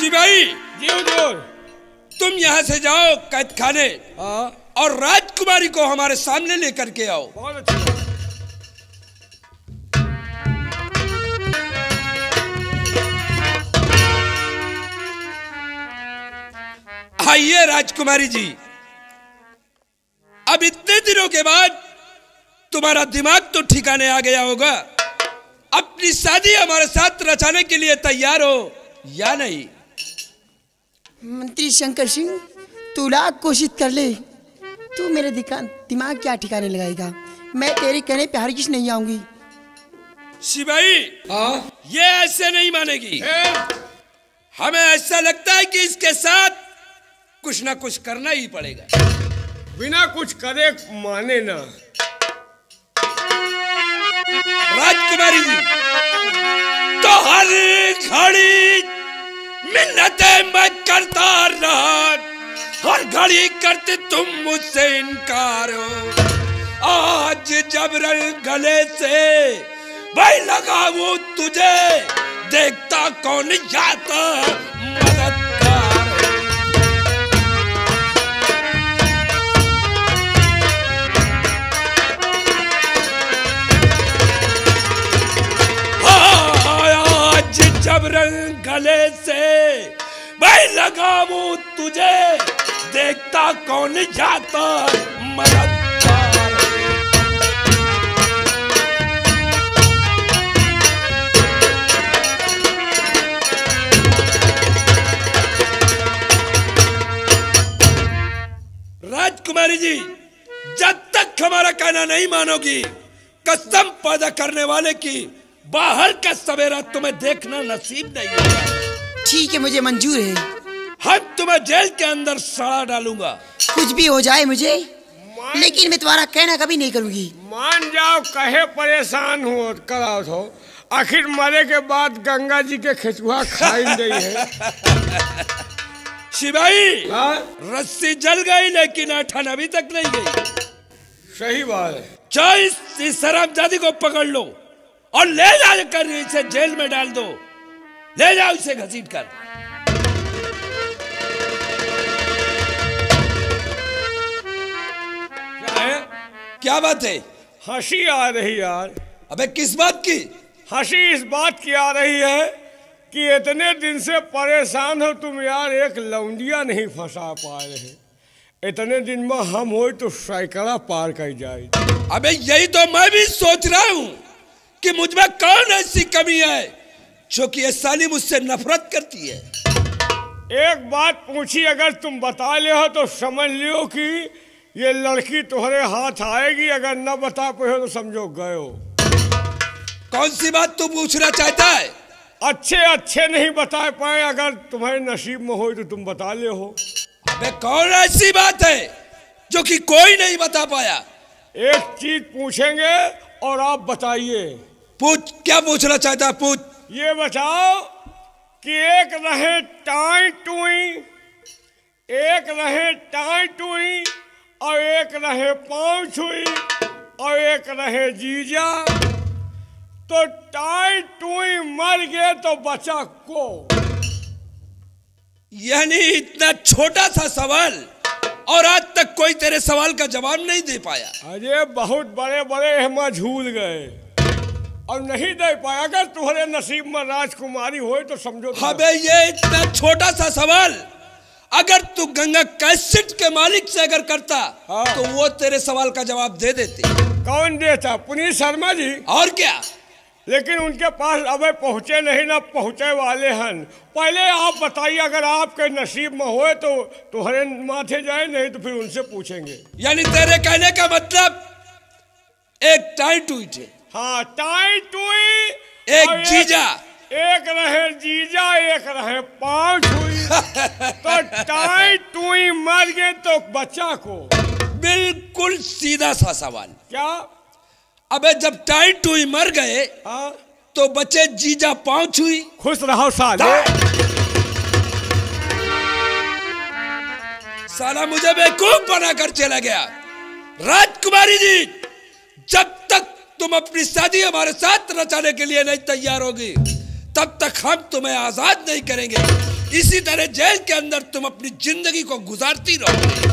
सिपाही जी हुजूर। तुम यहाँ से जाओ कैद खाने और राजकुमारी को हमारे सामने लेकर के आओ। बहुत अच्छी। आइए राजकुमारी जी, अब इतने दिनों के बाद तुम्हारा दिमाग तो ठिकाने आ गया होगा। अपनी शादी हमारे साथ रचाने के लिए तैयार हो या नहीं? मंत्री शंकर सिंह, तू लाख कोशिश कर ले, तू मेरे दिमाग क्या ठिकाने लगाएगा। मैं तेरे कहने पे हरगिज़ नहीं आऊंगी। सिपाही ये ऐसे नहीं मानेगी। हमें ऐसा लगता है कि इसके साथ कुछ ना कुछ करना ही पड़ेगा। बिना कुछ करे माने ना। राजकुमारी जी, तो हर घड़ी मिन्नतें मैं करता रहा, हर घड़ी करते तुम मुझसे इनकार हो। आज जबरन गले से भाई लगाऊं तुझे, देखता कौन जाता मददगार। जबरन गले से भाई लगाऊं तुझे, देखता कौन जाता मददगार। राजकुमारी जी, जब तक हमारा कहना नहीं मानोगी, कसम पैदा करने वाले की बाहर का सवेरा तुम्हें देखना नसीब नहीं होगा। ठीक है, मुझे मंजूर है। हम तुम्हें जेल के अंदर सड़ा डालूंगा। कुछ भी हो जाए मुझे, लेकिन मैं तुम्हारा कहना कभी नहीं करूंगी। मान जाओ, कहे परेशान हो कराओ हो, आखिर मरे के बाद गंगा जी के खेचुआ खाई गई है। सिपाही, रस्सी जल गई लेकिन अठन अभी तक नहीं गई। सही बात है। चाहे इस हरामजादी को पकड़ लो और ले जाकर इसे जेल में डाल दो। ले जाओ इसे घसीट कर। क्या है? क्या बात है? हंसी आ रही यार। अबे किस बात की? हंसी इस बात की आ रही है कि इतने दिन से परेशान हो तुम यार, एक लौंडिया नहीं फंसा पा रहे। इतने दिन में हम हो तो सैकड़ा पार कर जाए। अबे यही तो मैं भी सोच रहा हूँ कि मुझ में कौन ऐसी कमी है जो कि ये साली मुझसे नफरत करती है। एक बात पूछी, अगर तुम बता ले हो तो समझ लियो कि ये लड़की तुम्हारे हाथ आएगी, अगर न बता पाए तो समझो गए हो। कौन सी बात तू पूछना चाहता है? अच्छे नहीं बता पाए, अगर तुम्हारे नसीब में हो तो तुम बता ले हो। अबे कौन ऐसी बात है जो कि कोई नहीं बता पाया? एक चीज पूछेंगे और आप बताइए। पूछ, क्या पूछना चाहता है? पूछ। ये बताओ कि एक रहे टाई टुई, एक रहे टाई टुई, और एक रहे पाँव छुई, और एक रहे जीजा, तो टाई टुई मर गए तो बचा को। यानी इतना छोटा सा सवाल और आज तक कोई तेरे सवाल का जवाब नहीं दे पाया। अरे बहुत बड़े बड़े हम झूल गए और नहीं दे पाया। अगर तुम्हारे नसीब में राजकुमारी हो तो समझो। अबे ये इतना छोटा सा सवाल अगर तू गंगा कैसेट के मालिक से अगर करता तो वो तेरे सवाल का जवाब दे देते। कौन देता? पुनीत शर्मा जी। और क्या? लेकिन उनके पास अबे पहुंचे नहीं, ना पहुंचे वाले हैं। पहले आप बताइए, अगर आपके नसीब में होए तो तुम्हारे माथे जाए, नहीं तो फिर उनसे पूछेंगे। यानी तेरे कहने का मतलब एक टाई टुई थे। हाँ, टाई टुई, एक जीजा, एक रहे जीजा, एक रहे पाँव छुई। तो टाई टुई मर गए तो बच्चा को। बिल्कुल सीधा सा सवाल। क्या? अबे जब टाई टुई मर गए तो बचे जीजा पाँव छुई। खुश रहो साले। साला मुझे बेवकूफ बनाकर चला गया। राजकुमारी जी, जब तक तुम अपनी शादी हमारे साथ रचाने के लिए नहीं तैयार होगी तब तक हम तुम्हें आजाद नहीं करेंगे। इसी तरह जेल के अंदर तुम अपनी जिंदगी को गुजारती रहोगी।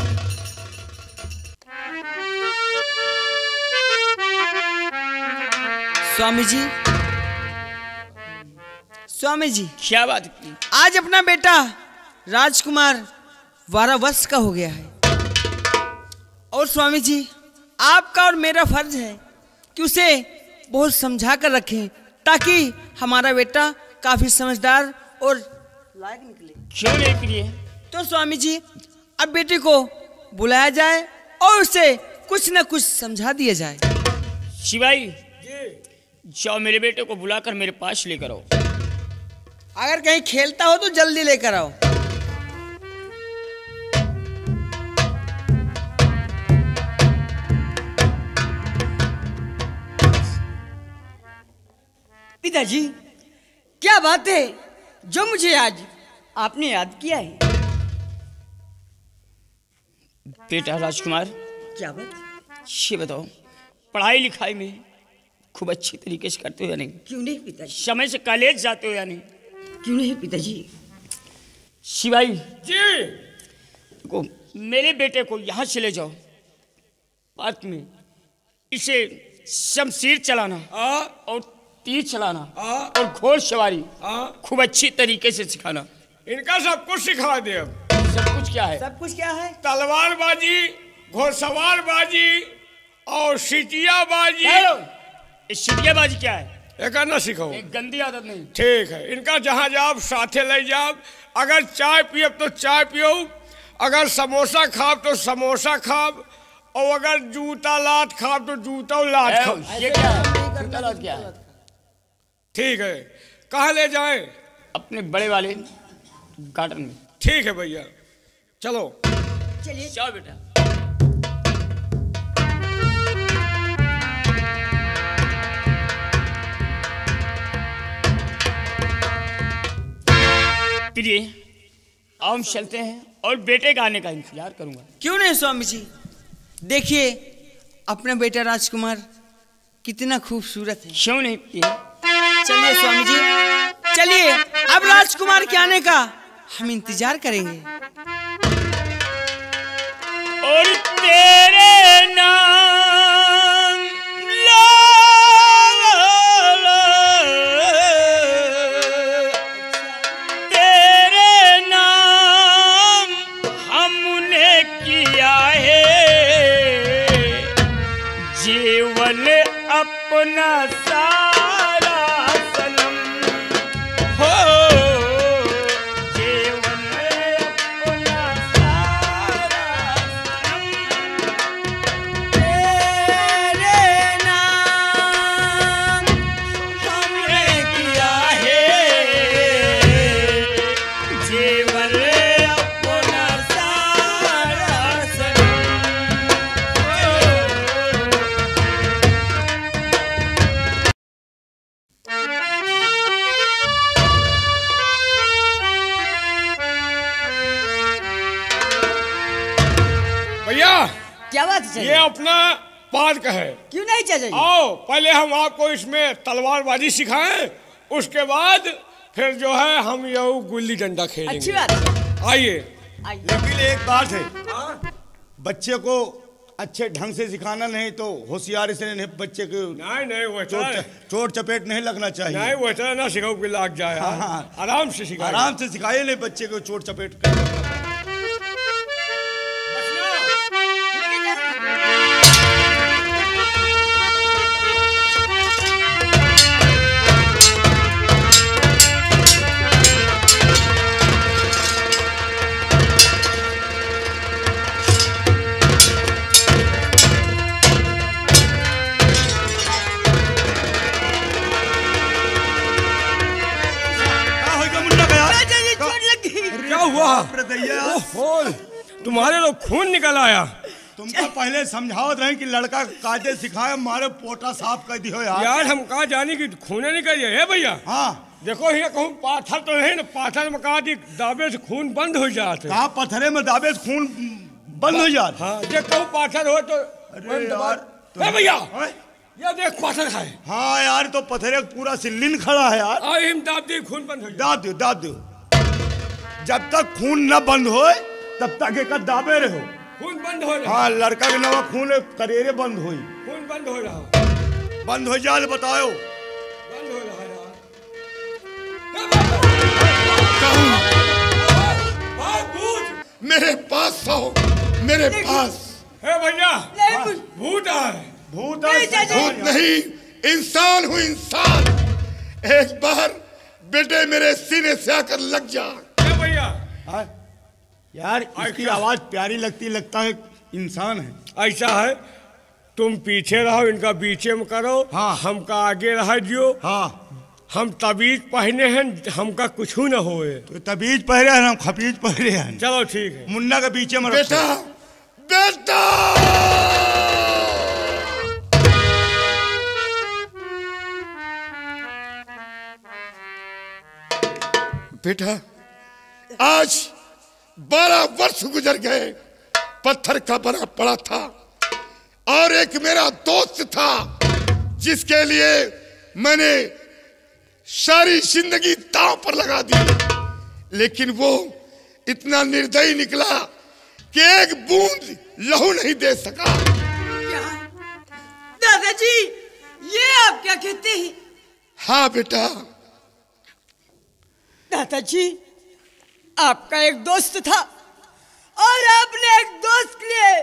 स्वामी जी, स्वामी जी, क्या बात की? आज अपना बेटा राजकुमार 12 वर्ष का हो गया है और स्वामी जी आपका और मेरा फर्ज है कि उसे बहुत समझा कर रखें ताकि हमारा बेटा काफी समझदार और लायक निकले। क्यों नहीं प्रिय? तो स्वामी जी अब बेटे को बुलाया जाए और उसे कुछ न कुछ समझा दिया जाए। शिवाई जाओ मेरे बेटे को बुलाकर मेरे पास लेकर आओ। अगर कहीं खेलता हो तो जल्दी लेकर आओ। पिताजी क्या बात है जो मुझे आज आपने याद किया है? बेटा राजकुमार, क्या बात? ये बताओ, पढ़ाई लिखाई में खूब अच्छी तरीके से करते हो या नहीं? क्यों नहीं पिताजी? समय से कॉलेज जाते हो या नहीं? क्यों नहीं पिताजी? शिवाई जी को मेरे बेटे को यहाँ से ले जाओ पार्क में, इसे शमशीर चलाना और तीर चलाना और घोड़सवारी खूब अच्छी तरीके से सिखाना। इनका सब कुछ सिखा दे। सब कुछ क्या है? सब कुछ क्या है? तलवारबाजी, घोड़सवारबाजी और सिटियाबाजी। सिटियाबाजी क्या है? एक ना सिखाओ, एक गंदी आदत नहीं। ठीक है। इनका जहाँ जाओ साथे ले जाओ। अगर चाय पियो तो चाय पियो, अगर समोसा खाओ तो समोसा खाओ, और अगर जूता लात खाओ तो जूता लात खाओ। ये क्या है? जूता लात क्या है? ठीक है। कहाँ ले जाएं? अपने बड़े वाले गार्डन में। ठीक है भैया, चलो। चलिए जाओ बेटा। प्रिय आओ हम चलते हैं और बेटे का आने का इंतजार करूंगा। क्यों नहीं स्वामी जी, देखिए अपना बेटा राजकुमार कितना खूबसूरत है। क्यों नहीं प्रिय? चलिए स्वामी जी, चलिए अब राजकुमार के आने का हम इंतजार करेंगे। और तेरे नाम ला ला तेरे नाम हमने किया है, जीवन अपना सारा सनम हो, जीवन अपना सारा सनम, तेरे नाम हमने किया है, जीवन अपना सारा सनम हो। भैया क्या बात है? ये चलिए। अपना पार्क है। क्यों नहीं चाचा जी? आओ पहले हम आपको इसमें तलवारबाजी सिखाएं, उसके बाद फिर जो है हम ये गुल्ली डंडा खेलेंगे। अच्छी बात है। आइए। आइए। लेकिन एक बात है, बच्चे को अच्छे ढंग से सिखाना, नहीं तो होशियारी से नहीं, बच्चे को नहीं वो चोट चपेट नहीं लगना चाहिए। नहीं वो इतना ना सिखाओ कि लाग जाए। हाँ, हाँ। आराम से सिखाओ। आराम से सिखाइए, नहीं बच्चे को चोट चपेट। क्या हुआ? तुम्हारे तो खून निकल आया। तुमको पहले समझावत रहे कि लड़का कायदे सिखाए, हमारे पोटा साफ कर दियो यार। यार हम कहा जाने की खूने निकल है भैया। हाँ देखो ये कहूँ पाथर तो नहीं ना, पाथर में कहा दी दाबे से खून बंद हो जाते। कहा पत्थरे में दाबे से खून बंद हो जाता। हाँ जे कहूँ पाथर हो तो अरे यार ए भैया हाँ? ये देख पाथर है। हाँ यार, तो पत्थरे पूरा सिल्लिन खड़ा है यार। आई हम दाब दी खून बंद हो जाए। दाब दो दाब दो। जब तक खून न बंद हो तब तक एक दाबे रहो। खून बंद हो रहा। हाँ, लड़का के नवा खून करेरे बंद होई। खून बंद हो रहा। बंद हो जाए बताओ। बंद हो रहा यार। मेरे पास आओ, मेरे पास। है भैया, नहीं, भूत है। भूत भूत नहीं, इंसान हूँ, इंसान। एक बार बेटे मेरे सीने से आकर लग जा। है भैया। हाँ? यार इसकी आवाज प्यारी लगती, लगता है इंसान है। ऐसा है, तुम पीछे रहो, इनका बीचे में करो। हाँ। हमका आगे रह जियो। हाँ, हम तबीज पहने हैं, हमका कुछ न होए। तो तबीज पहरे हैं, हम खपीज पहरे हैं। चलो ठीक है। मुन्ना के बीचे में बेटा, बेटा, बेटा, आज 12 वर्ष गुजर गए। पत्थर का बना पड़ा था और एक मेरा दोस्त था जिसके लिए मैंने सारी जिंदगी दांव पर लगा दी, लेकिन वो इतना निर्दयी निकला कि एक बूंद लहू नहीं दे सका। दादाजी, ये आप क्या कहते हैं? हाँ बेटा। दादाजी, आपका एक दोस्त था और आपने एक दोस्त के लिए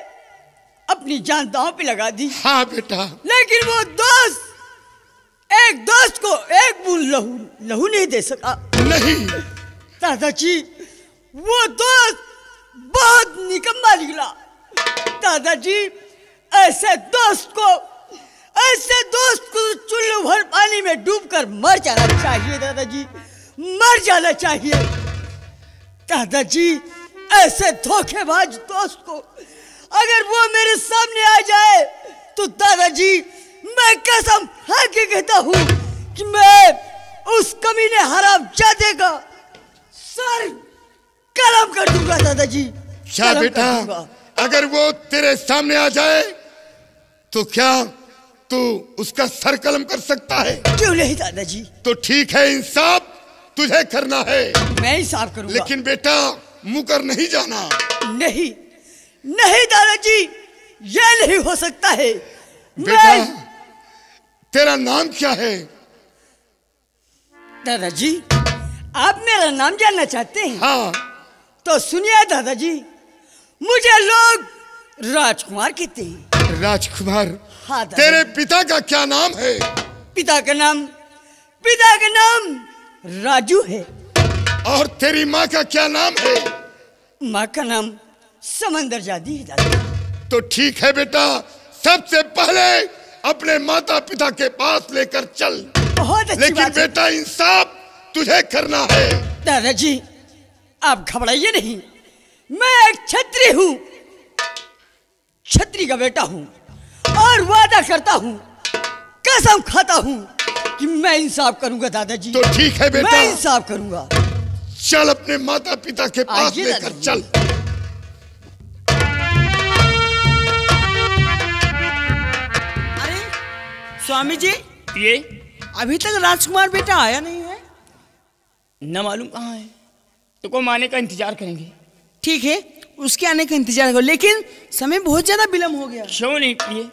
अपनी जान दांव पे लगा दी। हाँ बेटा। लेकिन वो दोस्त एक दोस्त को एक बूंद लहू नहीं दे सका। नहीं दादाजी, वो दोस्त बहुत निकम्मा निकला। दादाजी, ऐसे दोस्त को चुल्लू भर पानी में डूबकर मर जाना चाहिए। दादाजी, मर जाना चाहिए। दादाजी, ऐसे धोखेबाज दोस्त को अगर वो मेरे सामने आ जाए तो दादाजी, मैं कसम खा के कहता हूँ कि मैं उस कमीने हरामजादे का सर कलम कर दूंगा। दादाजी, क्या बेटा, अगर वो तेरे सामने आ जाए तो क्या तू उसका सर कलम कर सकता है? क्यों नहीं दादाजी। तो ठीक है, इंसाफ तुझे करना है। मैं इंसाफ करूंगा। लेकिन बेटा, मुकर नहीं जाना। नहीं नहीं दादाजी, ये नहीं हो सकता है। बेटा, तेरा नाम क्या है? दादाजी, आप मेरा नाम जानना चाहते हैं? हाँ। तो सुनिए दादाजी, मुझे लोग राजकुमार कहते हैं। राजकुमार? हाँ दादाजी। तेरे पिता का क्या नाम है? पिता का नाम राजू है। और तेरी माँ का क्या नाम है? माँ का नाम समंदर जादी है। दादाजी, तो ठीक है बेटा, सबसे पहले अपने माता पिता के पास लेकर चल। बहुत अच्छी लेकिन बात है। बेटा, इंसाफ तुझे करना है। दादाजी, आप घबराइए नहीं। मैं एक क्षत्रिय हूँ, क्षत्रिय का बेटा हूँ और वादा करता हूँ, कसम खाता हूँ कि मैं इंसाफ करूंगा। दादाजी, तो ठीक है बेटा, मैं इंसाफ करूंगा। चल अपने माता पिता के पास आइए लेकर दादाजी। चल। अरे स्वामी जी, ये अभी तक राजकुमार बेटा आया नहीं है। न मालूम कहाँ है, तो को माने का इंतजार करेंगे। ठीक है, उसके आने का इंतजार करो, लेकिन समय बहुत ज्यादा विलम्ब हो गया। क्यों नहीं पिए?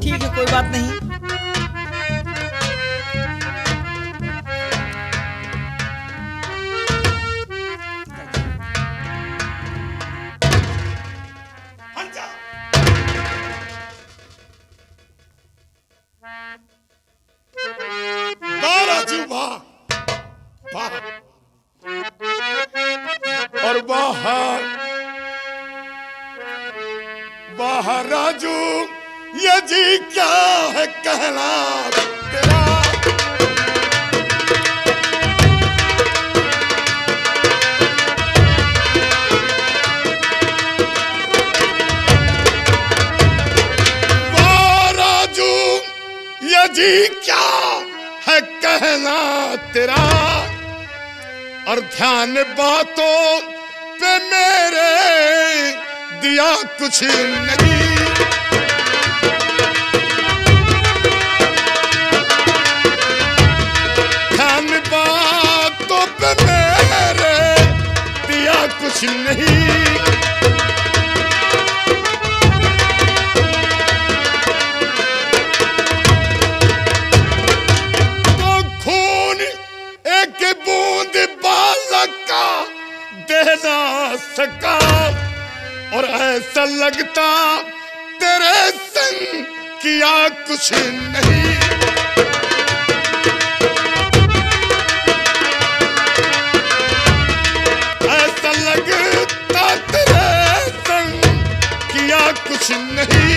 ठीक है, कोई बात नहीं। राजू, वाह वाह। और बाहर बाहर राजू, ये जी क्या है कहना तेरा। वाह राजू, ये जी क्या है कहना तेरा। और ध्यान बातों पे मेरे दिया कुछ नहीं। ध्यान बातों पे मेरे कुछ नहीं। तो खून एक बूंद बालक का दे ना सका और ऐसा लगता तेरे संग किया कुछ नहीं। ऐसा लगता तेरे संग किया कुछ नहीं।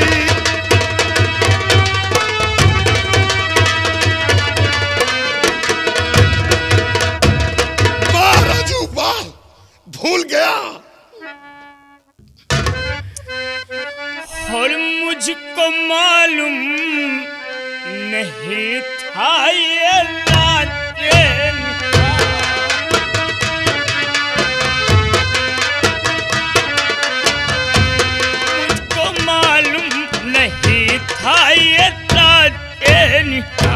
वाह राजू वाह, भूल गया। और मुझको मालूम नहीं था ये राजेन का। मुझको मालूम नहीं था ये राजेन का।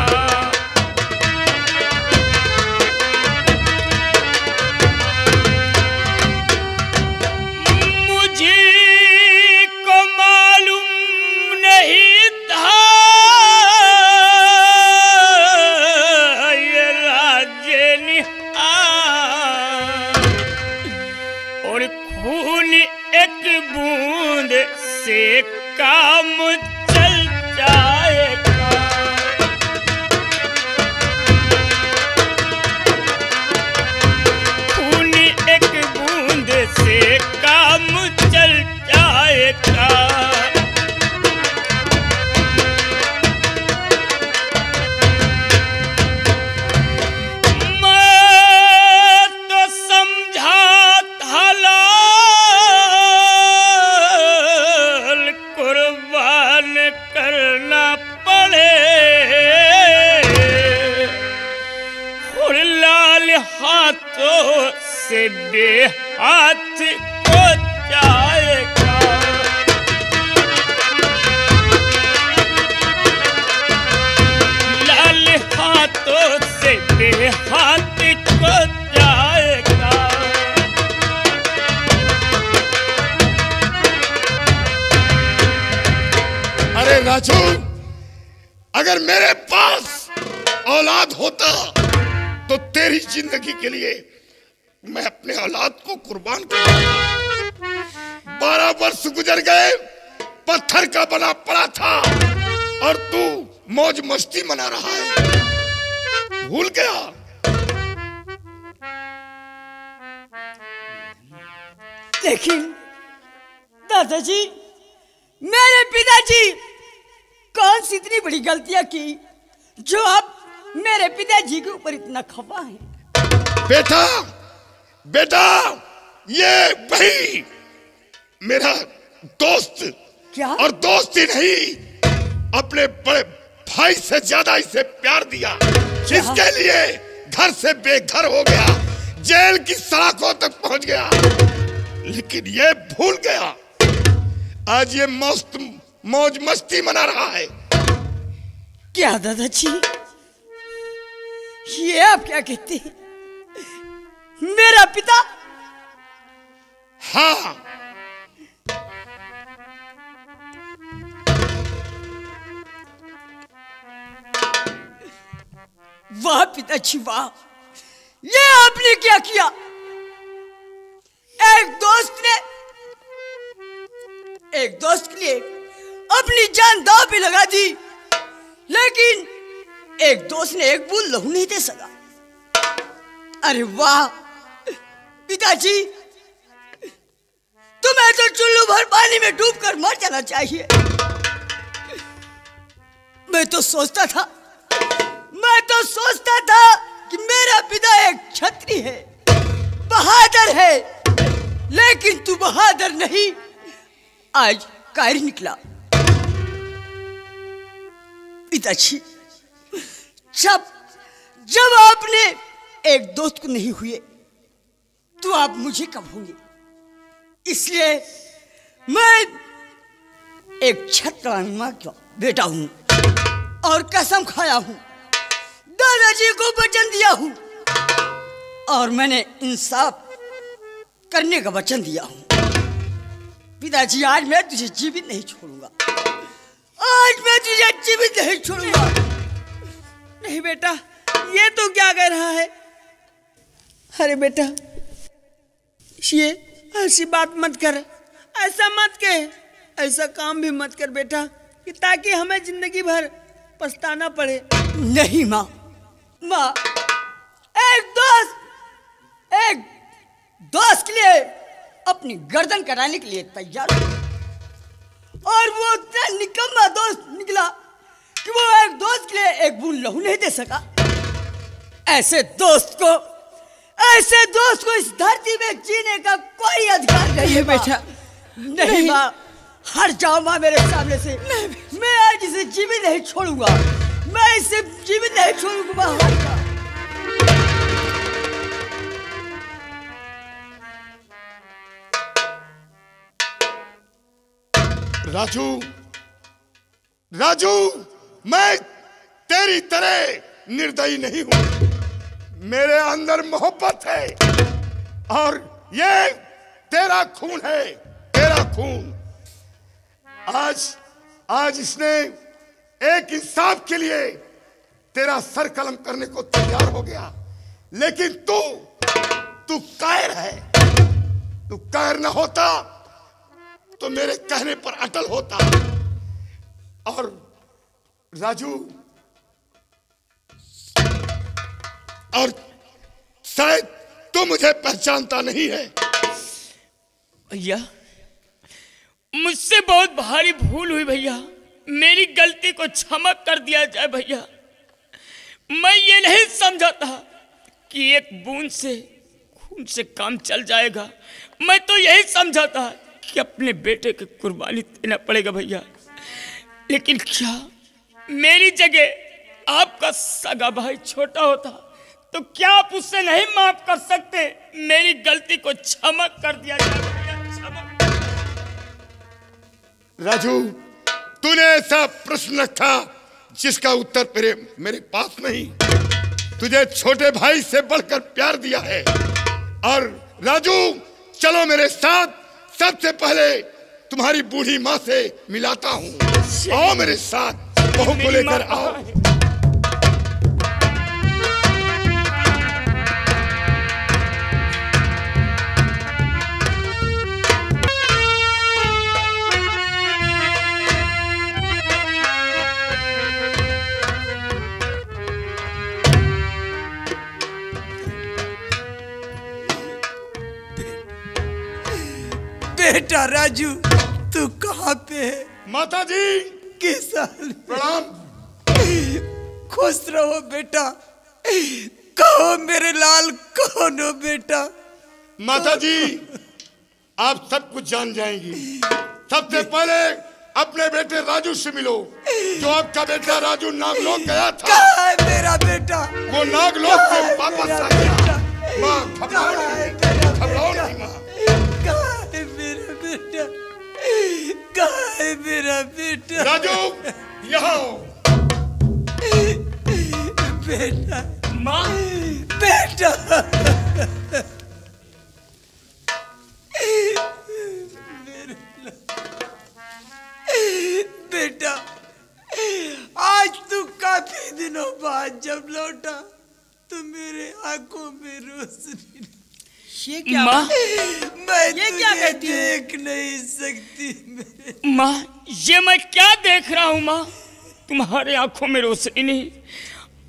से काम चल जाएगा। खून एक बूंद से काम चल जाएगा। मैं तो समझा था करना पड़े और लाल हाथों से बेहाथ हो जाएगा। लाल हाथों से बेहाथ हो जाएगा। अरे राजू, अगर मेरे पास औलाद होता तो तेरी जिंदगी के लिए मैं अपने औलाद को कुर्बान कर देता। 12 वर्ष गुजर गए, पत्थर का बना पड़ा था और तू मौज मस्ती मना रहा है। भूल गया? लेकिन दादाजी, मेरे पिताजी कौन सी इतनी बड़ी गलतियां की जो अब मेरे पिताजी के ऊपर इतना खफा है? बेटा बेटा, ये वही मेरा दोस्त, क्या? और दोस्त ही नहीं, अपने बड़े भाई से ज्यादा इसे प्यार दिया, जिसके लिए घर से बेघर हो गया, जेल की सलाखों तक पहुंच गया। लेकिन ये भूल गया, आज ये मस्त मौज मस्ती मना रहा है। क्या दादाजी, ये आप क्या कहते हैं? मेरा पिता? हाँ, वाह पिताजी वाह, ये आपने क्या किया? एक दोस्त के लिए अपनी जान दांव पे लगा दी, लेकिन एक दोस्त ने एक बूंद लहू नहीं दे सका। अरे वाह पिताजी, तुम्हें तो चुल्लू भर पानी में डूबकर मर जाना चाहिए। मैं तो सोचता था कि मेरा पिता एक क्षत्रिय है, बहादुर है, लेकिन तू बहादुर नहीं, आज कायर निकला। पिताजी, जब आपने एक दोस्त को नहीं हुए तो आप मुझे कब होंगे? इसलिए मैं एक छत्रंगमा का बेटा हूं और कसम खाया हूं, दादाजी को वचन दिया हूं, और मैंने इंसाफ करने का वचन दिया हूँ। पिताजी, आज मैं तुझे जीवित नहीं छोड़ूंगा। आज मैं तुझे जीवित नहीं छोड़ूंगा। नहीं बेटा, ये तो क्या कह रहा है? अरे बेटा, ये ऐसी बात मत कर, ऐसा मत कह, ऐसा काम भी मत कर बेटा, कि ताकि हमें जिंदगी भर पछताना पड़े। नहीं माँ, माँ एक दोस्त के लिए अपनी गर्दन कराने के लिए तैयार हूं। और वो इतना निकम्मा दोस्त निकला कि वो एक दोस्त के लिए एक बूंद लहू नहीं दे सका। ऐसे दोस्त को इस धरती में जीने का कोई अधिकार नहीं है बेटा। नहीं माँ, हट जाओ माँ मेरे सामने से। मैं आज इसे जीवित नहीं छोड़ूंगा। मैं इसे जीवित नहीं छोड़ूंगा। माँ हट जाओ। राजू, मैं तेरी तरह निर्दयी नहीं हूं। मेरे अंदर मोहब्बत है और ये तेरा खून है, तेरा खून। आज इसने एक इंसाफ के लिए तेरा सर कलम करने को तैयार हो गया, लेकिन तू कायर है। तू कायर न होता तो मेरे कहने पर अटल होता। और राजू, और शायद तू मुझे पहचानता नहीं है। भैया, मुझसे बहुत भारी भूल हुई भैया, मेरी गलती को क्षमा कर दिया जाए भैया। मैं ये नहीं समझा था कि एक बूंद से खून से काम चल जाएगा। मैं तो यही समझा था कि अपने बेटे की कुर्बानी देना पड़ेगा भैया। लेकिन क्या मेरी जगह आपका सगा भाई छोटा होता तो क्या आप उससे नहीं माफ कर सकते? मेरी गलती को क्षमा कर दिया जाए भैया, क्षमा। राजू, तूने ऐसा प्रश्न रखा जिसका उत्तर मेरे पास नहीं। तुझे छोटे भाई से बढ़कर प्यार दिया है। और राजू, चलो मेरे साथ, सबसे पहले तुम्हारी बूढ़ी माँ से मिलाता हूँ। आओ मेरे साथ, बहू को लेकर आओ। बेटा राजू, तू कहाँ पे है? माता जी, किस हाल? प्रणाम। खुश रहो बेटा। कहो मेरे लाल, कौन हो बेटा? माता जी, आप सब कुछ जान जाएंगी। सबसे पहले अपने बेटे राजू से मिलो। जो आपका बेटा राजू नागलोक गया था। कहाँ है मेरा बेटा? वो नागलोक से वापस आ गया। माँ, घबराओ नहीं माँ। कहाँ है मेरा बेटा? कहाँ है मेरा बेटा? राजू, यहाँ बेटा, माँ, बेटा। बेटा, आज तू काफी दिनों बाद जब लौटा तो मेरे आंखों में रोशनी। ये क्या माँ? मैं ये क्या कहती देख नहीं सकती माँ, ये मैं क्या देख रहा हूँ माँ? तुम्हारे आंखों में रोशनी नहीं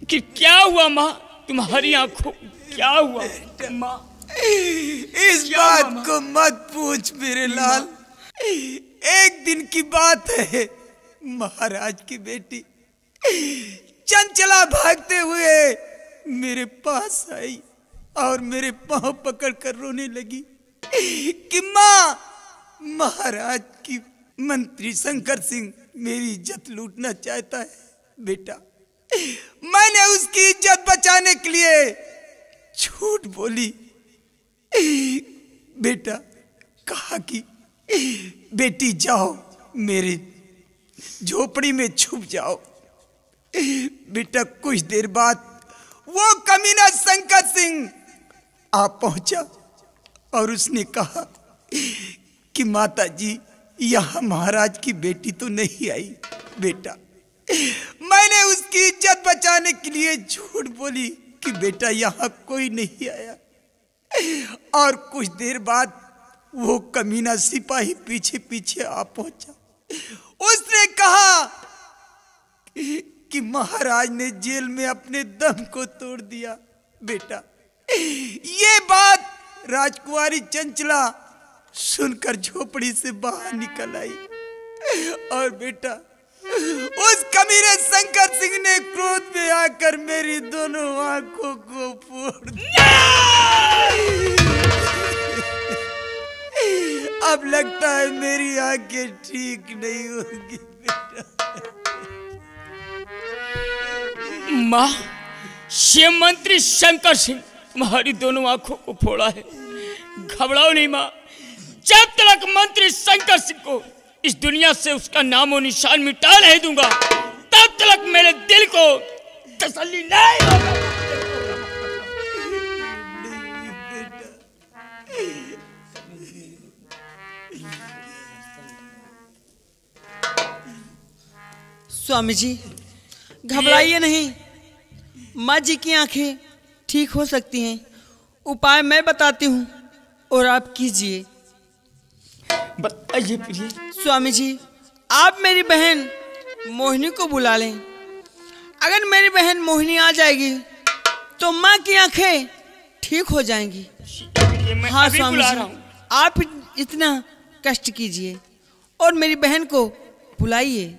कि क्या हुआ माँ? तुम्हारी आंखों क्या हुआ माँ? इस बात को मत पूछ मेरे लाल। एक दिन की बात है, महाराज की बेटी चंचला भागते हुए मेरे पास आई और मेरे पांव पकड़कर रोने लगी कि माँ, महाराज की मंत्री शंकर सिंह मेरी इज्जत लूटना चाहता है। बेटा, मैंने उसकी इज्जत बचाने के लिए झूठ बोली। बेटा, कहा कि बेटी जाओ, मेरे झोपड़ी में छुप जाओ। बेटा, कुछ देर बाद वो कमीना शंकर सिंह आ पहुंचा और उसने कहा कि माता जी यहाँ महाराज की बेटी तो नहीं आई। बेटा, मैंने उसकी इज्जत बचाने के लिए झूठ बोली कि बेटा यहाँ कोई नहीं आया। और कुछ देर बाद वो कमीना सिपाही पीछे पीछे आ पहुंचा। उसने कहा कि महाराज ने जेल में अपने दम को तोड़ दिया। बेटा, ये बात राजकुमारी चंचला सुनकर झोपड़ी से बाहर निकल आई। और बेटा, उस कमीने शंकर सिंह ने क्रोध में आकर मेरी दोनों आंखों को फोड़ दिया। अब लगता है मेरी आंखें ठीक नहीं होंगी। बेटा, माँ, शिव मंत्री शंकर सिंह तुम्हारी दोनों आंखों को फोड़ा है। घबराओ नहीं माँ, जब तक मंत्री शंकर सिंह को इस दुनिया से उसका नामो निशान मिटा नहीं दूंगा, तब तक मेरे दिल को तसल्ली नहीं होगा। स्वामी जी, घबराइए नहीं, माँ जी की आंखें ठीक हो सकती हैं। उपाय मैं बताती हूँ और आप कीजिए। बताइए प्रिय। स्वामी जी, आप मेरी बहन मोहिनी को बुला लें। अगर मेरी बहन मोहिनी आ जाएगी तो माँ की आंखें ठीक हो जाएंगी। हाँ स्वामी जी, आप इतना कष्ट कीजिए और मेरी बहन को बुलाइए।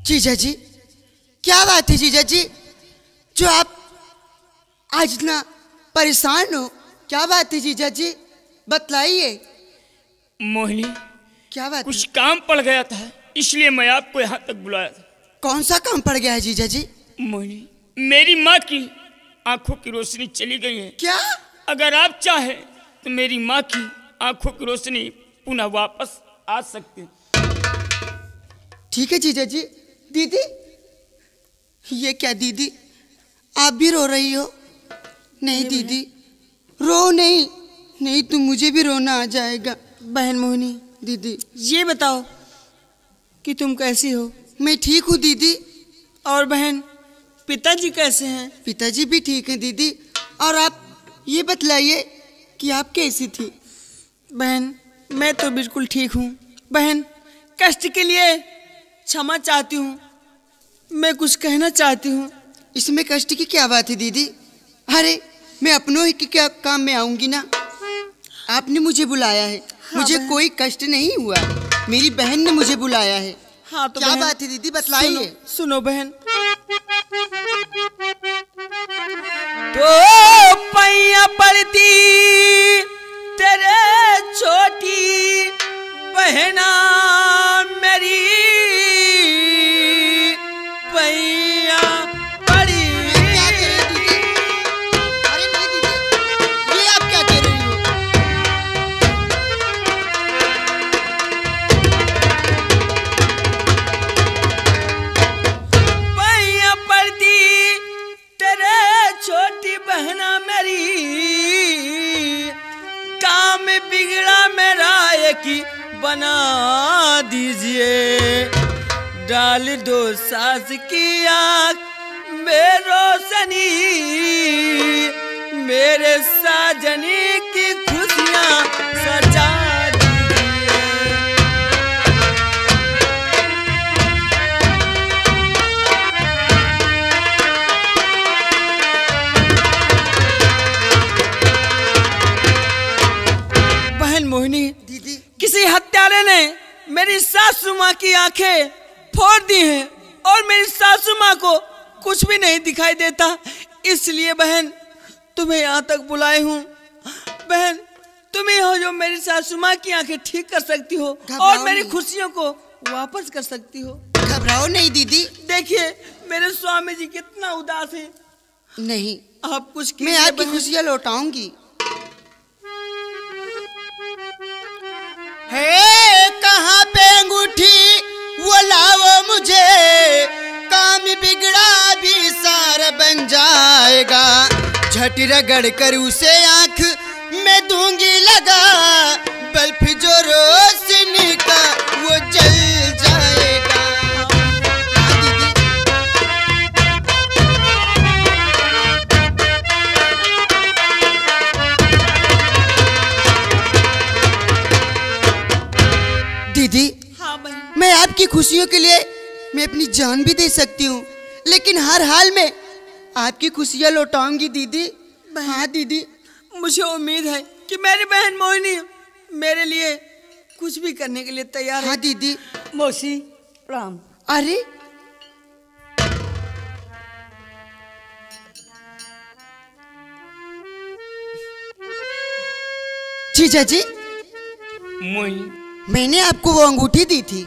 जीजा जी, क्या बात है जीजा जी, जो आप आज इतना परेशान हो? क्या बात है जीजा जी, बतलाइए। मोहिनी, क्या बात? कुछ काम पड़ गया था, इसलिए मैं आपको यहाँ तक बुलाया था। कौन सा काम पड़ गया है जीजा जी? मोहिनी, मेरी माँ की आंखों की रोशनी चली गई है। क्या? अगर आप चाहें तो मेरी माँ की आंखों की रोशनी पुनः वापस आ सकती है। ठीक है जीजा जी। दीदी, ये क्या दीदी, आप भी रो रही हो? नहीं दीदी, रो नहीं, नहीं तो मुझे भी रोना आ जाएगा। बहन मोहिनी, दीदी ये बताओ कि तुम कैसी हो? मैं ठीक हूँ दीदी। और बहन, पिताजी कैसे हैं? पिताजी भी ठीक हैं दीदी। और आप ये बतलाइए कि आप कैसी थी? बहन, मैं तो बिल्कुल ठीक हूँ। बहन, कष्ट के लिए क्षमा चाहती हूँ। मैं कुछ कहना चाहती हूँ। इसमें कष्ट की क्या बात है दीदी? अरे मैं अपनों ही के क्या काम में आऊंगी ना। आपने मुझे बुलाया है। हाँ, मुझे बहन। कोई कष्ट नहीं हुआ, मेरी बहन ने मुझे बुलाया है। हाँ तो क्या बहन, बात है दीदी, बतलाइए। सुनो बहन। तो पैया पड़ती तेरे छोटी बहना मेरी, पैया पड़ी। क्या कह रही दीदी? अरे नहीं दीदी, ये आप क्या कह रही हो? पैया पड़ती तेरे छोटी बहना मेरी, काम बिगड़ा मेरा एक बना दीजिए। डाल दो सास की आँख में रोशनी, मेरे साजनी की खुशियाँ सजा दीजिए। बहन मोहिनी, दीदी किसी हत्यारे ने मेरी सासू माँ की आंखें फोड़ दी हैं। और मेरी सासू माँ को कुछ भी नहीं दिखाई देता, इसलिए बहन तुम्हें यहाँ तक बुलाए हूँ। बहन तुम ही हो जो मेरी सासू माँ की आंखें ठीक कर सकती हो और मेरी खुशियों को वापस कर सकती हो। घबराओ नहीं दीदी। देखिए मेरे स्वामी जी कितना उदास है। नहीं, आप कुछ मैं आपकी खुशियाँ लौटाऊंगी। है कहाँ पे अंगूठी वो लाओ मुझे, काम बिगड़ा भी सारा बन जाएगा। झट रगड़ कर उसे आंख में दूंगी लगा, बल्ब जो रोशनी का वो जल जाएगा। दीदी हाँ बहन, मैं आपकी खुशियों के लिए मैं अपनी जान भी दे सकती हूँ, लेकिन हर हाल में आपकी खुशियाँ लौटाऊंगी दीदी। हाँ दीदी, मुझे उम्मीद है कि मेरी बहन मोहिनी मेरे लिए कुछ भी करने के लिए तैयार है। हाँ दीदी। मौसी प्रणाम। अरे जीजा जी, मोहिनी, मैंने आपको वो अंगूठी दी थी,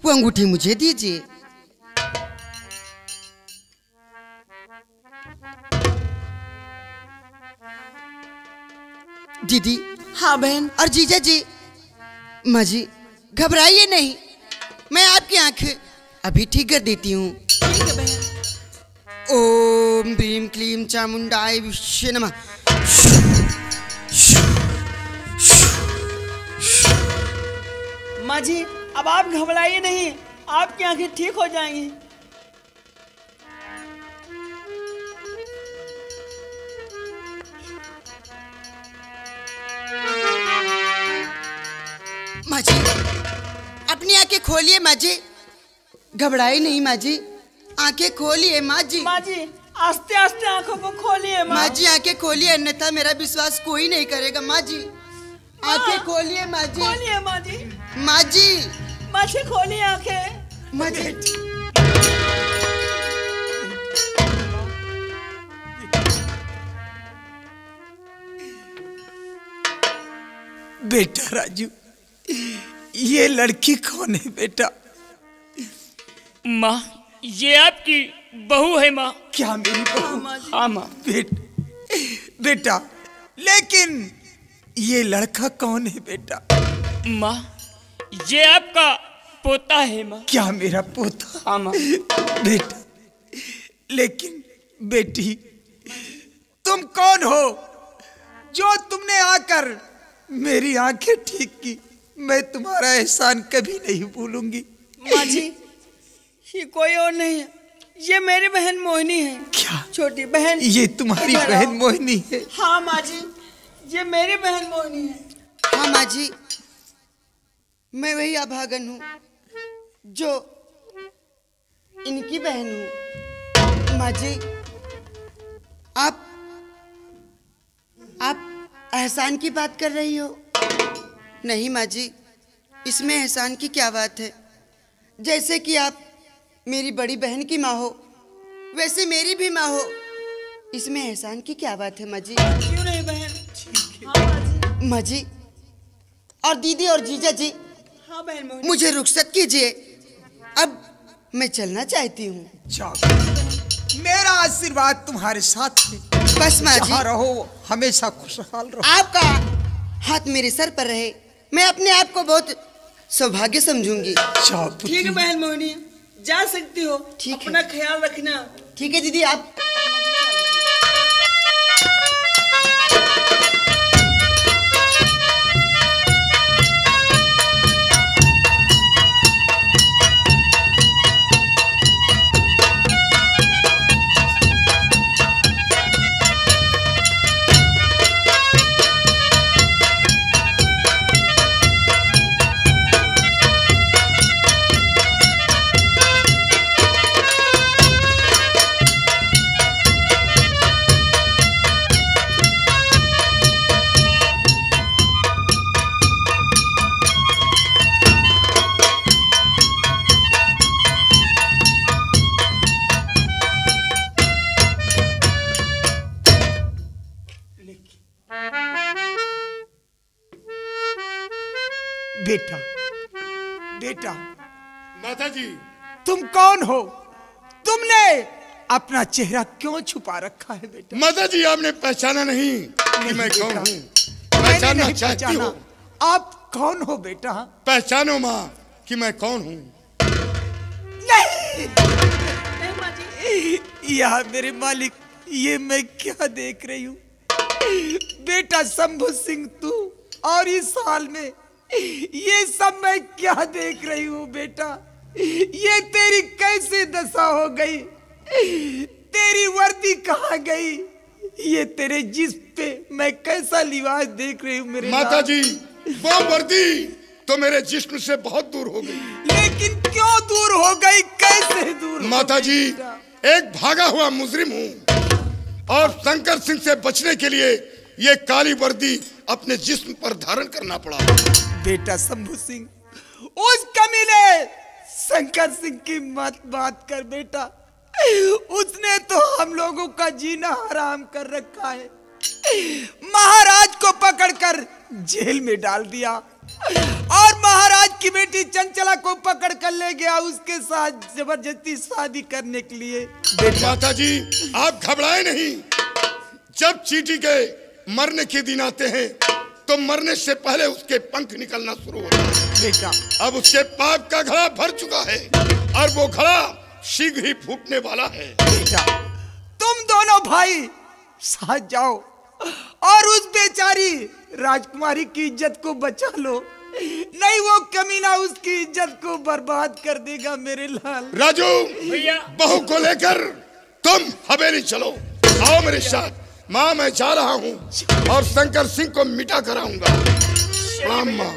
वो अंगूठी मुझे दीजिए। दीदी। हाँ बहन। और जीजा जी, माँ जी घबराइए नहीं, मैं आपकी आंखें अभी ठीक कर देती हूँ। ठीक है बहन। ओम भीम क्लीम चामुंडाय विष्णु नमः। माँ जी अब आप घबराइए नहीं, आपकी आंखें ठीक हो जाएंगी। माँ जी अपनी आंखें खोलिए माँ जी, घबराइए नहीं माँ जी, आंखें खोलिए माँ जी। माँ जी आस्ते आस्ते आंखों को खोलिए माँ जी, आंखें खोलिए, अन्यथा मेरा विश्वास कोई नहीं करेगा। माँ जी आंखें खोलिए माँ जी। खोलिए माँ जी। माँ जी, माँ जी खोलिए आंखें। माँ जी। बेटा राजू, ये लड़की कौन है बेटा? माँ, ये आपकी बहू है माँ। क्या मेरी बहू? हाँ माँ। बेटा, लेकिन ये लड़का कौन है बेटा? माँ, ये आपका पोता है माँ। क्या मेरा पोता? हाँ माँ। बेटा, लेकिन बेटी तुम कौन हो जो तुमने आकर मेरी आंखें ठीक की? मैं तुम्हारा एहसान कभी नहीं भूलूंगी। माँ जी ये कोई और नहीं है, ये मेरी बहन मोहिनी है। क्या? छोटी बहन। ये तुम्हारी बहन मोहिनी है? हाँ माँ जी, ये मेरी बहन मोहिनी है। हाँ माँ जी, मैं वही अभागन हूँ जो इनकी बहन हूँ। माँ जी आप एहसान की बात कर रही हो? नहीं माँ जी, इसमें एहसान की क्या बात है। जैसे कि आप मेरी बड़ी बहन की माँ हो, वैसे मेरी भी माँ हो, इसमें एहसान की क्या बात है माँ जी? क्यों नहीं बहन? हाँ माँ जी। माँ जी और दीदी और जीजा जी, हाँ बहन मोहिनी। मुझे रुखसत कीजिए, अब मैं चलना चाहती हूँ। मेरा आशीर्वाद तुम्हारे साथ है। बस माँ जी, जहाँ रहो हमेशा खुशहाल रहो। आपका हाथ मेरे सर पर रहे, मैं अपने आप को बहुत सौभाग्य समझूंगी। ठीक है बहन मोहिनी, जा सकती हो। ठीक है। अपना ख्याल रखना। ठीक है दीदी, आप बेटा, बेटा, माता जी, तुम कौन हो? तुमने अपना चेहरा क्यों छुपा रखा है बेटा? माता जी, आपने पहचाना नहीं कि मैं कौन हूँ? पहचानना चाहती हो? आप कौन हो बेटा? पहचानो माँ कि मैं कौन हूँ। नहीं, यह मेरे मालिक, ये मैं क्या देख रही हूँ? बेटा शंभू सिंह तू, और इस हाल में ये सब मैं क्या देख रही हूँ बेटा? ये तेरी कैसे दशा हो गई? तेरी वर्दी कहाँ गई? ये तेरे जिस्म पे मैं कैसा लिबास देख रही हूँ मेरे माता जी, वो वर्दी तो मेरे जिस्म से बहुत दूर हो गई। लेकिन क्यों दूर हो गई? कैसे दूर? माता जी, एक भागा हुआ मुजरिम हूँ और शंकर सिंह से बचने के लिए ये काली वर्दी अपने जिस्म पर धारण करना पड़ा। बेटा शंभू सिंह, उस कमीने शंकर सिंह की मत बात कर बेटा। उसने तो हम लोगों का जीना हराम कर रखा है। महाराज को पकड़कर जेल में डाल दिया और महाराज की बेटी चंचला को पकड़ कर ले गया उसके साथ जबरदस्ती शादी करने के लिए। माता जी, आप घबराए नहीं। जब चींटी के मरने के दिन आते हैं तो मरने से पहले उसके पंख निकलना शुरू होता है। बेटा, अब उसके पाप का घड़ा भर चुका है और वो घड़ा शीघ्र ही फूटने वाला है। बेटा, तुम दोनों भाई साथ जाओ और उस बेचारी राजकुमारी की इज्जत को बचा लो, नहीं वो कमीना उसकी इज्जत को बर्बाद कर देगा मेरे लाल। राजू, बहू को लेकर तुम हवेली चलो। आओ मेरे साथ। माँ, मैं जा रहा हूँ और शंकर सिंह को मिटा कर आऊंगा। प्रणाम माँ।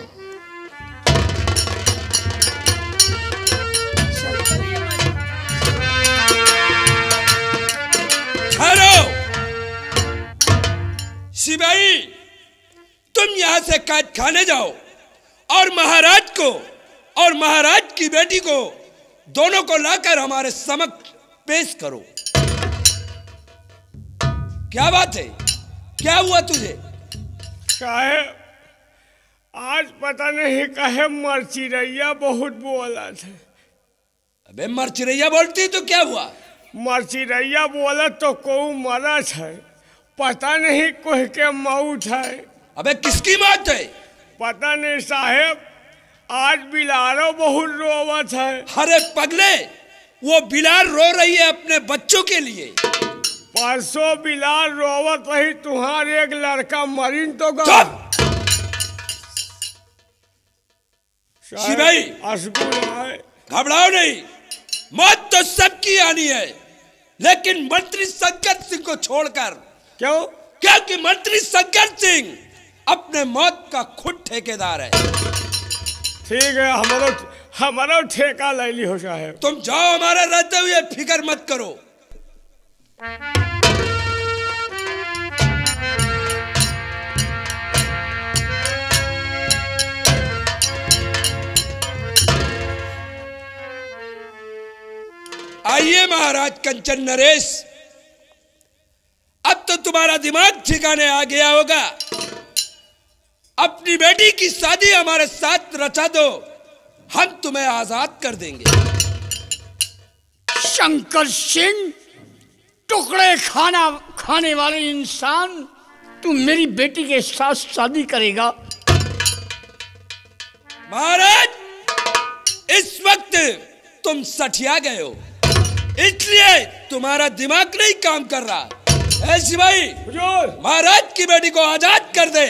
ठहरो सिपाही, तुम यहाँ से कैद खाने जाओ और महाराज को और महाराज की बेटी को दोनों को लाकर हमारे समक्ष पेश करो। क्या बात है? क्या हुआ तुझे? साहब, आज पता नहीं कहे मरचिरैया बहुत बोला थे। अबे मरचिरैया बोलती तो क्या हुआ? मरचिरैया बोला तो कोई मरा है, पता नहीं कोई के मौत है। अबे किसकी मौत है? पता नहीं साहब, आज बिलारो बहुत रोवत है। अरे पगले, वो बिलार रो रही है अपने बच्चों के लिए। परसों बिलाल रोवत रही, तुम्हारे एक लड़का मरीन तो सिपाही, घबराओ नहीं, मौत तो सबकी आनी है, लेकिन मंत्री शंकर सिंह को छोड़कर। क्यों? क्योंकि मंत्री शंकर सिंह अपने मौत का खुद ठेकेदार है। ठीक है, हमारा ठेका ले ली हो साहब। तुम जाओ, हमारे रहते हुए फिक्र मत करो। आइए महाराज कंचन नरेश, अब तो तुम्हारा दिमाग ठिकाने आ गया होगा। अपनी बेटी की शादी हमारे साथ रचा दो, हम तुम्हें आजाद कर देंगे। शंकर सिंह, टुकड़े खाने वाले इंसान, तू मेरी बेटी के साथ शादी करेगा? महाराज, इस वक्त तुम सठिया गए हो, इसलिए तुम्हारा दिमाग नहीं काम कर रहा। ऐसी भाई, महाराज की बेटी को आजाद कर दे।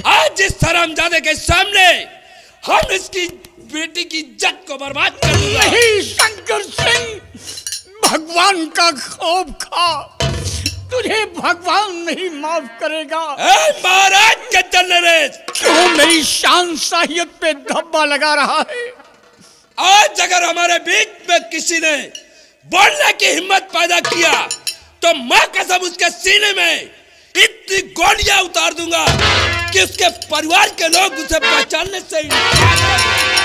आज इस हरामजादे के सामने हम इसकी बेटी की इज्जत को बर्बाद कर दूंगा। नहीं शंकर सिंह, भगवान का खौफ खा, तुझे भगवान नहीं माफ करेगा। महाराज कंचन नरेश, क्यों मेरी शान साहियत पे धब्बा लगा रहा है? आज अगर हमारे बीच में किसी ने बोलने की हिम्मत पैदा किया तो मैं कसम उसके सीने में इतनी गोलियां उतार दूंगा कि उसके परिवार के लोग उसे पहचानने से इनकार कर देंगे।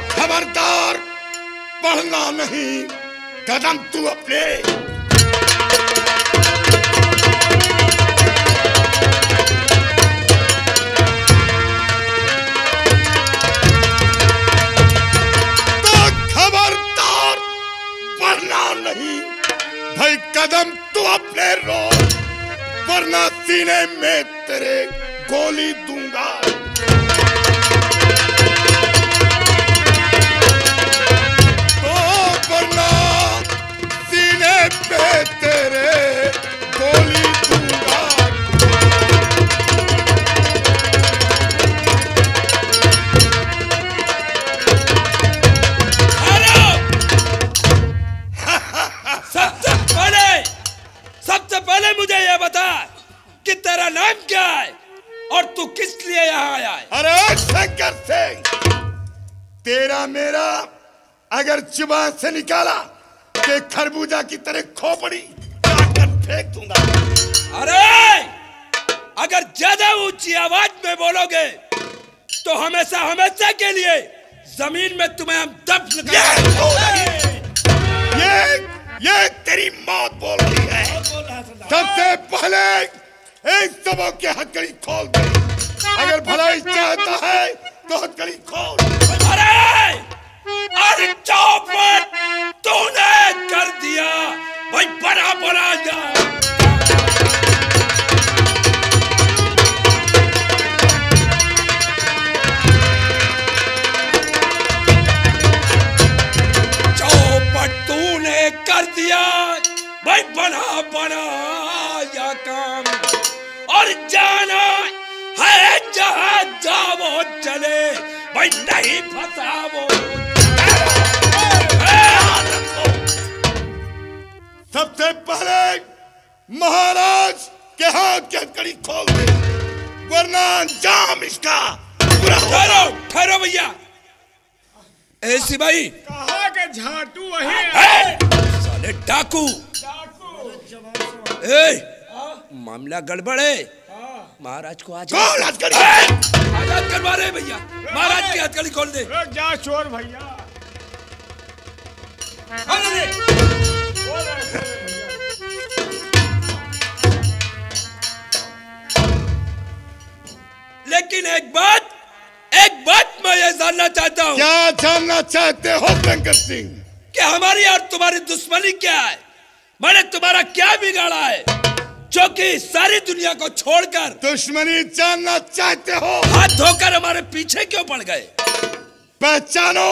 खबरदार, पढ़ना नहीं, कदम तू अपने तो खबरदार, वरना नहीं भाई, कदम तू अपने रोक, वरना सीने में तेरे गोली दूंगा। पे तेरे गोली दूंगा। सबसे पहले मुझे यह बता कि तेरा नाम क्या है और तू किस लिए यहाँ आया है? अरे शंकर सिंह, तेरा मेरा अगर जुबान से निकाला के खरबूजा की तरह खोपड़ी काटकर फेंक दूंगा। अरे अगर ज्यादा ऊंची आवाज में बोलोगे तो हमेशा हमेशा के लिए जमीन में तुम्हें हम दफन करेंगे। ये तेरी मौत बोल रही है। सबसे पहले इन सबों के हथकड़ी खोल दे। अगर भलाई चाहता है तो हथकड़ी खोल। अरे चौपट तूने कर दिया भाई, बड़ा बड़ा जा। चौपट तूने कर दिया भाई, बड़ा बड़ा या काम, और जाना है जहां जाओ चले भाई, नहीं फंसाओ। सबसे पहले महाराज के हाथ की हथकड़ी खोल दे, वरना अंजाम इसका बुरा होगा। ठहरो भैया। ऐसी भाई कहा के झाटू वही है। साले डाकू। मामला गड़बड़ है। महाराज को आजाद करवा रहे भैया। महाराज की हथकड़ी खोल दे। जा चोर भैया। लेकिन एक बात मैं ये जानना चाहता हूँ। क्या जानना चाहते हो शंकर सिंह? कि हमारी और तुम्हारी दुश्मनी क्या है? मैंने तुम्हारा क्या बिगाड़ा है जो कि सारी दुनिया को छोड़कर दुश्मनी जानना चाहते हो? हाथ धोकर हमारे पीछे क्यों पड़ गए? पहचानो,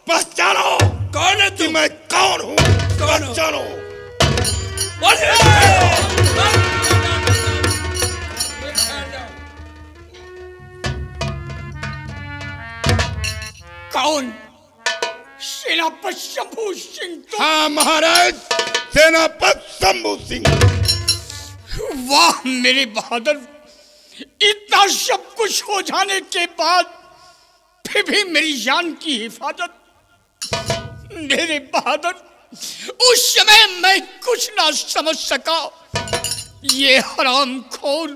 पहचानो। कौन है तू? मैं कौन हूँ? पहचानो। कौन? सेनापति शंभू सिंह। हाँ महाराज, सेनापति शंभू सिंह। वाह मेरे बहादुर, इतना सब कुछ हो जाने के बाद फिर भी मेरी जान की हिफाजत। मेरे बहादुर, उस समय मैं कुछ ना समझ सका। ये हरामखोर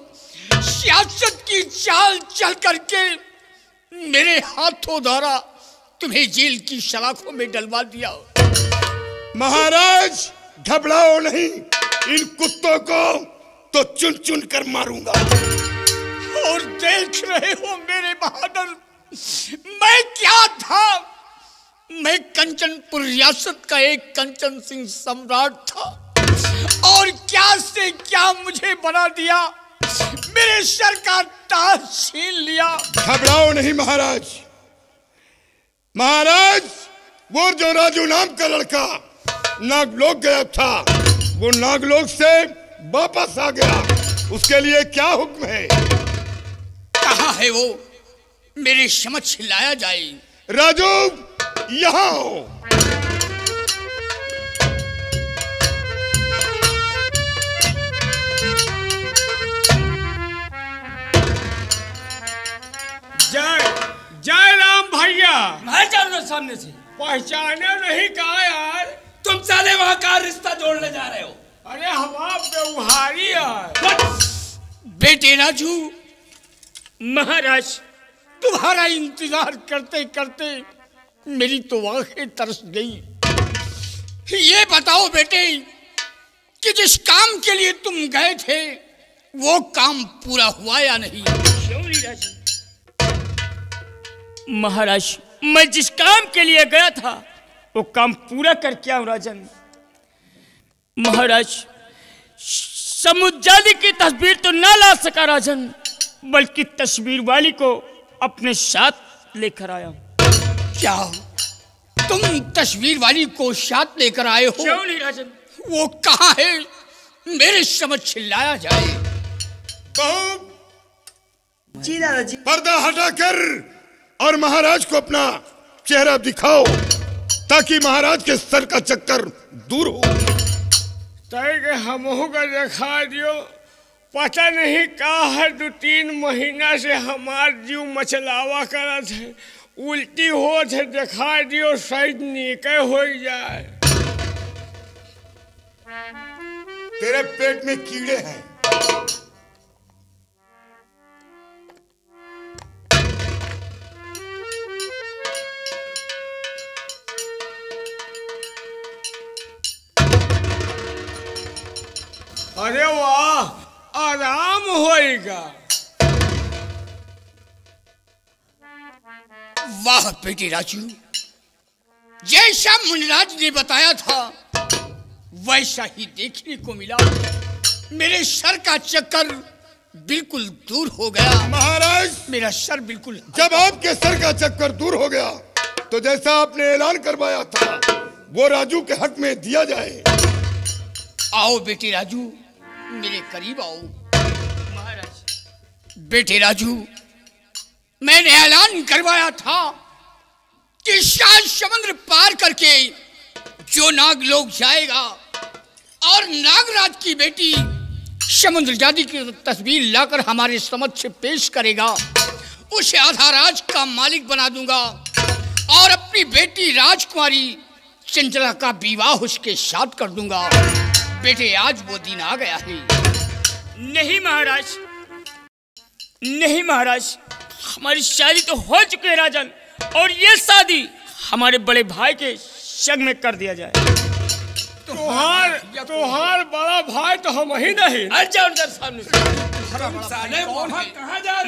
सियासत की चाल चल करके मेरे हाथों द्वारा तुम्हें जेल की सलाखों में डलवा दिया। महाराज घबराओ नहीं, इन कुत्तों को तो चुन चुन कर मारूंगा। और देख रहे हो मेरे बहादुर, मैं क्या था? मैं कंचनपुर रियासत का एक कंचन सिंह सम्राट था, और क्या से क्या मुझे बना दिया। मेरे सर का ताज छीन लिया। घबराओ नहीं महाराज। महाराज, वो जो राजू नाम का लड़का नागलोक गया था, वो नागलोक से वापस आ गया। उसके लिए क्या हुक्म है? कहाँ है वो? मेरे समक्ष लाया जाए। राजू, यहाँ हो। जय राम भैया। मैं चल रहा सामने से। पहचाने नहीं कहा यार। तुम साले वहाँ का रिश्ता जोड़ने जा रहे हो। अरे हवा व्यवहारी है। बेटे राजू, महाराज तुम्हारा इंतजार करते करते मेरी तो आंखें तरस गई। ये बताओ बेटे कि जिस काम के लिए तुम गए थे वो काम पूरा हुआ या नहीं? क्यों नहीं राजन? महाराज, मैं जिस काम के लिए गया था वो काम पूरा करके आऊं राजन। महाराज, समुद्रादी की तस्वीर तो ना ला सका राजन, बल्कि तस्वीर वाली को अपने साथ लेकर आया। क्या तुम तस्वीर वाली को साथ लेकर आए हो? क्यों नहीं राजन? वो कहाँ है? मेरे समझ चिल्लाया जाए। जी दादाजी। पर्दा हटाकर और महाराज को अपना चेहरा दिखाओ ताकि महाराज के सर का चक्कर दूर हो। तय हमहू का दिखा दियो, पता नहीं का है 2-3 महीना से हमार जीव मचलावा करत है, उल्टी होत है, दिखा दियो शायद नीके हो जाए। तेरे पेट में कीड़े हैं। अरे वाह, आराम होएगा। वाह बेटी राजू, जैसा मुनिराज ने बताया था वैसा ही देखने को मिला। मेरे सर का चक्कर बिल्कुल दूर हो गया। महाराज, मेरा सर बिल्कुल, जब आपके सर का चक्कर दूर हो गया तो जैसा आपने ऐलान करवाया था वो राजू के हक में दिया जाए। आओ बेटी राजू, मेरे करीब आओ। महाराज, बेटे राजू, मैंने ऐलान करवाया था कि 7 समुद्र पार करके जो नाग लोग जाएगा और नागराज की बेटी समुद्र जादी की तस्वीर लाकर हमारे समक्ष पेश करेगा, उसे आधा राज का मालिक बना दूंगा और अपनी बेटी राजकुमारी चंचला का विवाह उसके साथ कर दूंगा। बेटे, आज वो दिन आ गया है। नहीं महाराज, नहीं महाराज, हमारी शादी तो हो चुकी है राजन, और ये शादी हमारे बड़े भाई के संग में कर दिया जाए। तुहार बड़ा भाई तो हम ही नहीं।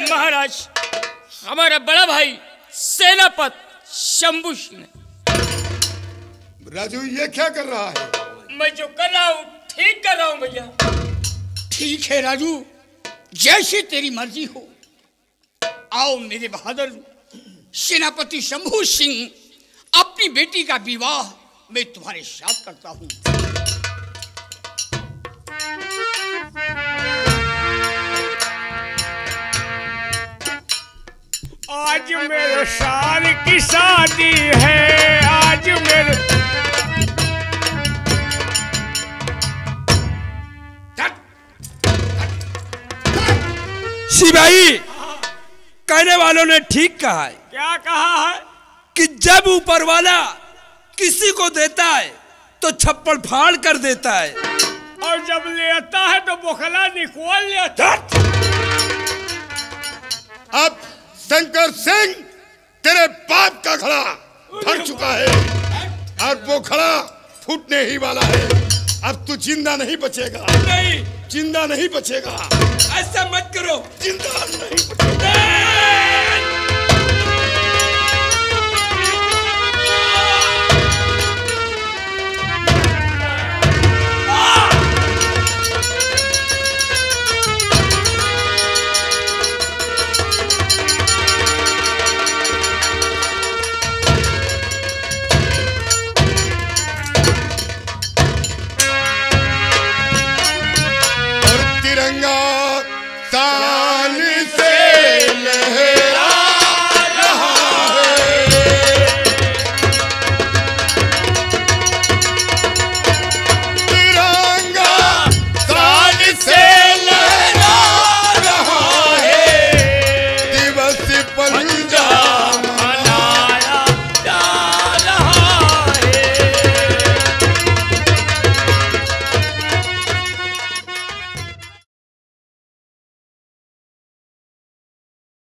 महाराज, हमारा बड़ा भाई सेनापति शंभू सिंह। राजू, ये क्या कर रहा है? मैं जो कर रहा हूँ ठीक कर रहा हूँ भैया। ठीक है राजू, जैसी तेरी मर्जी हो। आओ मेरे बहादुर सेनापति शंभू सिंह, अपनी बेटी का विवाह मैं तुम्हारे साथ करता हूँ। आज मेरे साल की शादी है, आज मेरे सिपाही, कहने वालों ने ठीक कहा है। क्या कहा है? कि जब ऊपर वाला किसी को देता है तो छप्पड़ फाड़ कर देता है, और जब लेता है तो बोखला निकोल लेता। अब शंकर सिंह, तेरे बाप का खड़ा फट चुका है और वो खड़ा फूटने ही वाला है। अब तू जिंदा नहीं बचेगा। नहीं, जिंदा नहीं बचेगा। ऐसा मत करो। जिंदा नहीं बचेगा। तिरंगा